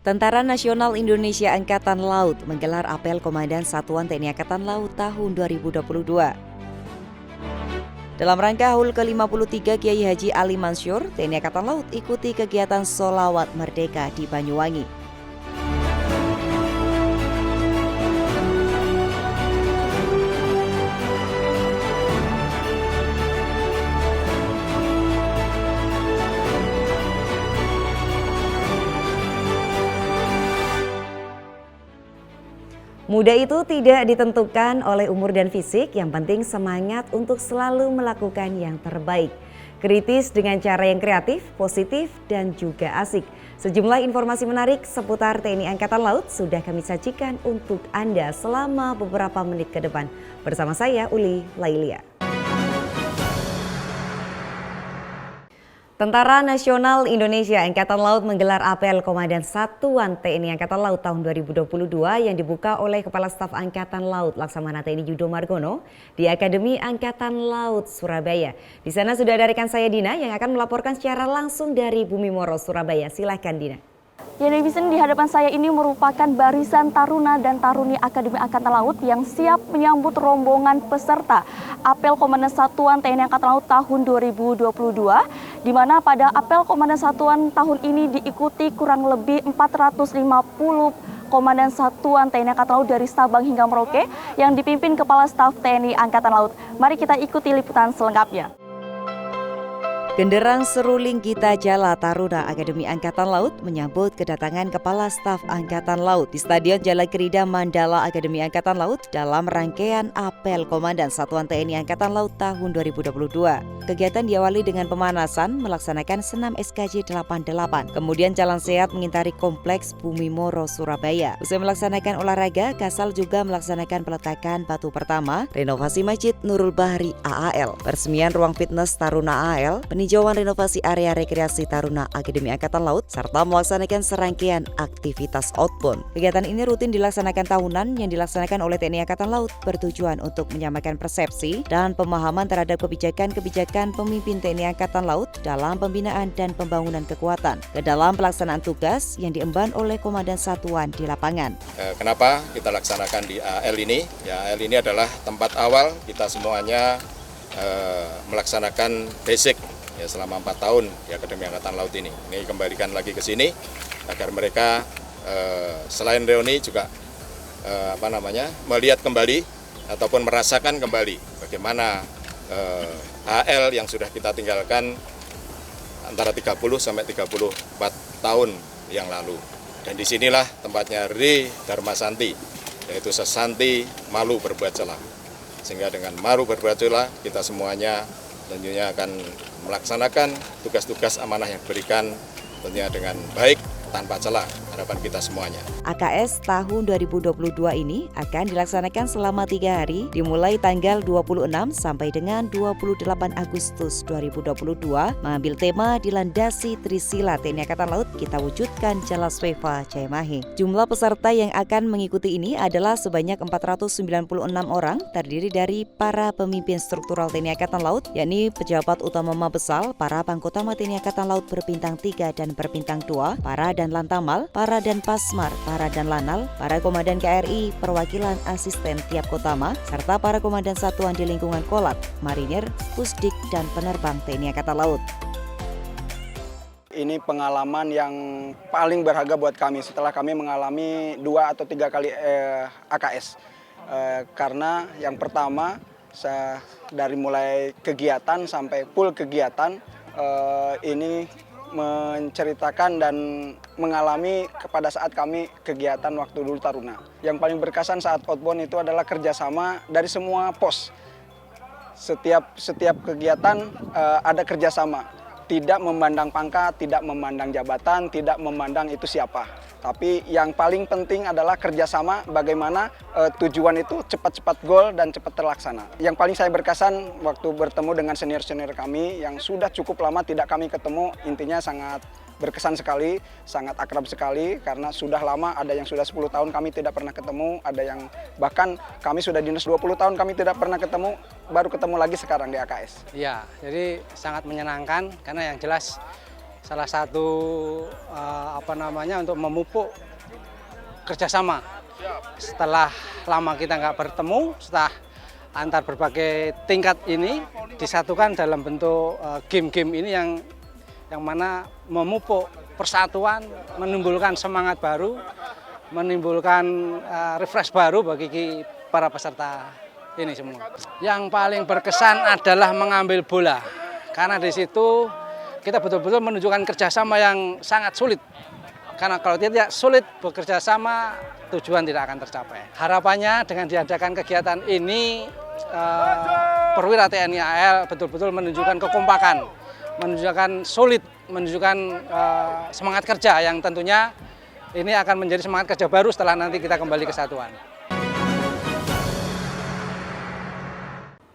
Tentara Nasional Indonesia Angkatan Laut menggelar apel Komandan Satuan TNI Angkatan Laut tahun 2022. Dalam rangka HUL ke-53 Kiai Haji Ali Mansyur, TNI Angkatan Laut ikuti kegiatan Sholawat Merdeka di Banyuwangi. Muda itu tidak ditentukan oleh umur dan fisik, yang penting semangat untuk selalu melakukan yang terbaik. Kritis dengan cara yang kreatif, positif, dan juga asik. Sejumlah informasi menarik seputar TNI Angkatan Laut sudah kami sajikan untuk Anda selama beberapa menit ke depan. Bersama saya, Uli Lailia. Tentara Nasional Indonesia Angkatan Laut menggelar apel Komandan Satuan TNI Angkatan Laut tahun 2022 yang dibuka oleh Kepala Staf Angkatan Laut Laksamana TNI Yudo Margono di Akademi Angkatan Laut Surabaya. Di sana sudah ada rekan saya Dina yang akan melaporkan secara langsung dari Bumi Moro, Surabaya. Silahkan Dina. Ya, Netizen, di hadapan saya ini merupakan barisan taruna dan taruni Akademi Angkatan Laut yang siap menyambut rombongan peserta apel Komandan Satuan TNI Angkatan Laut tahun 2022, di mana pada apel Komandan Satuan tahun ini diikuti kurang lebih 450 Komandan Satuan TNI Angkatan Laut dari Sabang hingga Merauke yang dipimpin Kepala Staf TNI Angkatan Laut. Mari kita ikuti liputan selengkapnya. Genderang seruling Gita Jala Taruna Akademi Angkatan Laut menyambut kedatangan Kepala Staf Angkatan Laut di Stadion Jala Krida Mandala Akademi Angkatan Laut dalam rangkaian apel Komandan Satuan TNI Angkatan Laut tahun 2022. Kegiatan diawali dengan pemanasan melaksanakan senam SKJ 88, kemudian jalan sehat mengitari Kompleks Bumi Moro, Surabaya. Usai melaksanakan olahraga, Kasal juga melaksanakan peletakan batu pertama, renovasi Masjid Nurul Bahri AAL, peresmian ruang fitness Taruna AAL, peninjauan renovasi area rekreasi Taruna Akademi Angkatan Laut, serta melaksanakan serangkaian aktivitas outbound. Kegiatan ini rutin dilaksanakan tahunan yang dilaksanakan oleh TNI Angkatan Laut bertujuan untuk menyamakan persepsi dan pemahaman terhadap kebijakan-kebijakan pemimpin TNI Angkatan Laut dalam pembinaan dan pembangunan kekuatan ke dalam pelaksanaan tugas yang diemban oleh Komandan Satuan di lapangan. Kenapa kita laksanakan di AL ini? Ya, AL ini adalah tempat awal kita semuanya melaksanakan basic ya selama 4 tahun di Akademi Angkatan Laut ini. Ini kembalikan lagi ke sini agar mereka selain reuni juga melihat kembali ataupun merasakan kembali bagaimana AL yang sudah kita tinggalkan antara 30 sampai 34 tahun yang lalu. Dan disinilah tempatnya Ri Dharma Santi, yaitu sesanti malu berbuat celah. Sehingga dengan malu berbuat celah kita semuanya tentunya akan melaksanakan tugas-tugas amanah yang diberikan tentunya dengan baik tanpa celah, harapan kita semuanya. AKS tahun 2022 ini akan dilaksanakan selama 3 hari, dimulai tanggal 26 sampai dengan 28 Agustus 2022, mengambil tema dilandasi Trisila TNI Angkatan Laut kita wujudkan Jala Sweva Jayamahe. Jumlah peserta yang akan mengikuti ini adalah sebanyak 496 orang, terdiri dari para pemimpin struktural TNI Angkatan Laut, yakni pejabat utama Mabesal, para Pangkotama TNI Angkatan Laut berbintang 3 dan berbintang 2, para dan Lantamal, para dan Pasmar, para dan Lanal, para komandan KRI, perwakilan asisten tiap kotama, serta para komandan satuan di lingkungan Kolat, Marinir, Pusdik, dan penerbang TNI Angkatan Laut. Ini pengalaman yang paling berharga buat kami setelah kami mengalami 2 atau 3 kali AKS. Karena yang pertama, dari mulai kegiatan sampai full kegiatan, ini menceritakan dan mengalami pada saat kami kegiatan waktu dulu Taruna. Yang paling berkesan saat outbound itu adalah kerjasama dari semua pos. Setiap kegiatan ada kerjasama, tidak memandang pangkat, tidak memandang jabatan, tidak memandang itu siapa. Tapi yang paling penting adalah kerjasama, bagaimana tujuan itu cepat-cepat gol dan cepat terlaksana. Yang paling saya berkesan waktu bertemu dengan senior-senior kami yang sudah cukup lama tidak kami ketemu, intinya sangat berkesan sekali, sangat akrab sekali karena sudah lama, ada yang sudah 10 tahun kami tidak pernah ketemu, ada yang bahkan kami sudah dinas 20 tahun kami tidak pernah ketemu, baru ketemu lagi sekarang di AKS. Ya, jadi sangat menyenangkan karena yang jelas salah satu untuk memupuk kerjasama. Setelah lama kita nggak bertemu, setelah antar berbagai tingkat ini disatukan dalam bentuk game-game ini yang mana memupuk persatuan, menimbulkan semangat baru, menimbulkan refresh baru bagi para peserta ini semua. Yang paling berkesan adalah mengambil bola, karena di situ kita betul-betul menunjukkan kerjasama yang sangat sulit. Karena kalau tidak sulit bekerja sama, tujuan tidak akan tercapai. Harapannya dengan diadakan kegiatan ini, perwira TNI AL betul-betul menunjukkan kekompakan, menunjukkan solid, menunjukkan semangat kerja yang tentunya ini akan menjadi semangat kerja baru setelah nanti kita kembali ke satuan.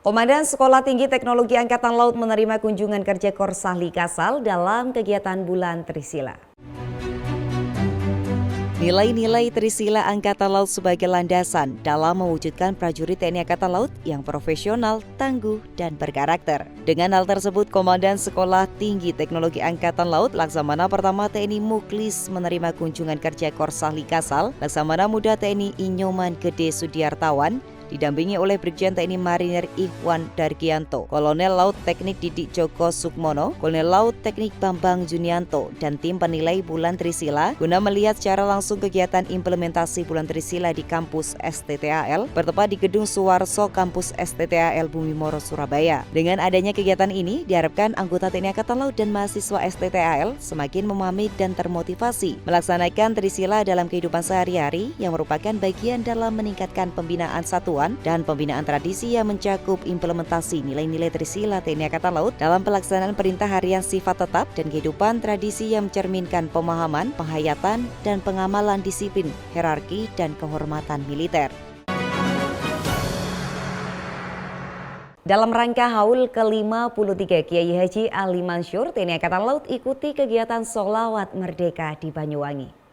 Komandan Sekolah Tinggi Teknologi Angkatan Laut menerima kunjungan kerja Korsahli Kasal dalam kegiatan Bulan Trisila. Nilai-nilai Trisila Angkatan Laut sebagai landasan dalam mewujudkan prajurit TNI Angkatan Laut yang profesional, tangguh, dan berkarakter. Dengan hal tersebut, Komandan Sekolah Tinggi Teknologi Angkatan Laut Laksamana Pertama TNI Muklis menerima kunjungan kerja Korsahli Kasal, Laksamana Muda TNI Inyoman Gede Sudiartawan, didampingi oleh Brigjen TNI Marinir Ikhwan Dargianto, Kolonel Laut Teknik Didik Joko Sukmono, Kolonel Laut Teknik Bambang Junianto, dan tim penilai Bulan Trisila guna melihat secara langsung kegiatan implementasi Bulan Trisila di kampus STTAL bertempat di Gedung Suwarso Kampus STTAL Bumi Moro, Surabaya. Dengan adanya kegiatan ini, diharapkan anggota TNI Angkatan Laut dan mahasiswa STTAL semakin memahami dan termotivasi melaksanakan Trisila dalam kehidupan sehari-hari yang merupakan bagian dalam meningkatkan pembinaan satuan dan pembinaan tradisi yang mencakup implementasi nilai-nilai Trisila TNI Angkatan Laut dalam pelaksanaan perintah harian sifat tetap dan kehidupan tradisi yang mencerminkan pemahaman, penghayatan, dan pengamalan disiplin, hierarki, dan kehormatan militer. Dalam rangka haul ke-53 Kiai Haji Ali Mansur, TNI Angkatan Laut ikuti kegiatan Sholawat Merdeka di Banyuwangi.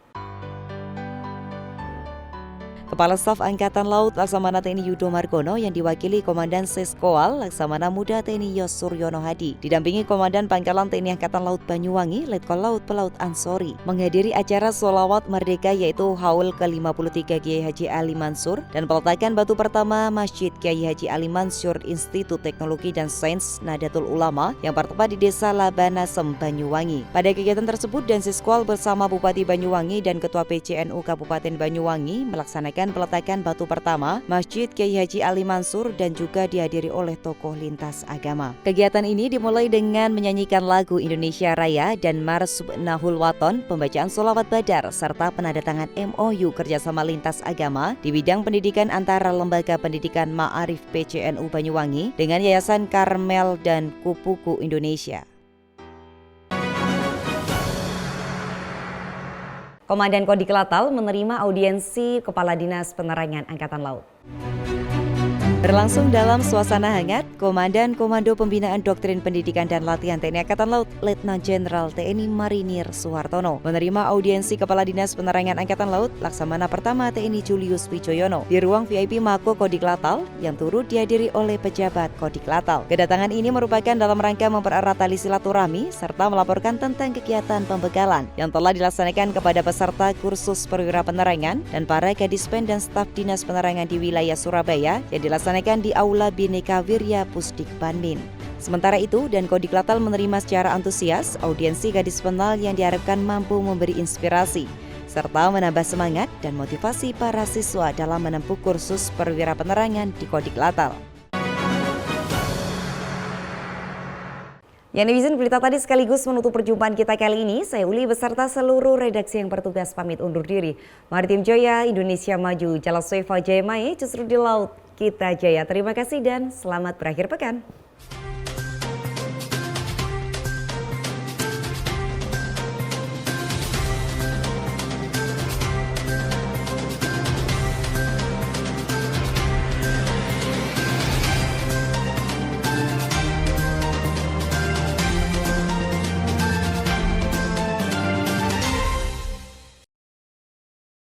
Kepala Staf Angkatan Laut Laksamana TNI Yudo Margono yang diwakili Komandan Seskoal Laksamana Muda TNI Yos Suryono Hadi didampingi Komandan Pangkalan TNI Angkatan Laut Banyuwangi Letkol Laut Pelaut Ansori menghadiri acara Sholawat Merdeka yaitu haul ke-53 Kiai Haji Ali Mansur dan peletakan batu pertama Masjid Kiai Haji Ali Mansur Institut Teknologi dan Sains Nahdlatul Ulama yang bertempat di Desa Labanasem, Banyuwangi. Pada kegiatan tersebut, Danseskoal bersama Bupati Banyuwangi dan Ketua PCNU Kabupaten Banyuwangi melaksanakan peletakan batu pertama Masjid Kiai Haji Ali Mansur dan juga dihadiri oleh tokoh lintas agama. Kegiatan ini dimulai dengan menyanyikan lagu Indonesia Raya dan Mars Subnahul Waton, pembacaan sholawat badar, serta penandatangan MOU kerjasama lintas agama di bidang pendidikan antara Lembaga Pendidikan Ma'arif PCNU Banyuwangi dengan Yayasan Karmel dan Kupuku Indonesia. Komandan Kodik Latal menerima audiensi Kepala Dinas Penerangan Angkatan Laut. Berlangsung dalam suasana hangat, Komandan Komando Pembinaan Doktrin Pendidikan dan Latihan TNI Angkatan Laut Letnan Jenderal TNI Marinir Suhartono menerima audiensi Kepala Dinas Penerangan Angkatan Laut Laksamana Pertama TNI Julius Wijoyono di ruang VIP Mako Kodik Latal yang turut dihadiri oleh pejabat Kodik Latal. Kedatangan ini merupakan dalam rangka mempererat tali silaturahmi serta melaporkan tentang kegiatan pembekalan yang telah dilaksanakan kepada peserta kursus perwira penerangan dan para kadispen dan staf dinas penerangan di wilayah Surabaya yang dilaksanakan di Aula Bhinneka Wirya Pusdik Banmin. Sementara itu, dan Kodik Latal menerima secara antusias audiensi kadispenal yang diharapkan mampu memberi inspirasi serta menambah semangat dan motivasi para siswa dalam menempuh kursus perwira penerangan di Kodik Latal. Ya, netizen, berita tadi sekaligus menutup perjumpaan kita kali ini. Saya Uli beserta seluruh redaksi yang bertugas pamit undur diri. Maritim Jaya, Indonesia Maju, Jala Soefa Jaya Mae, justru di laut kita jaya. Terima kasih dan selamat berakhir pekan.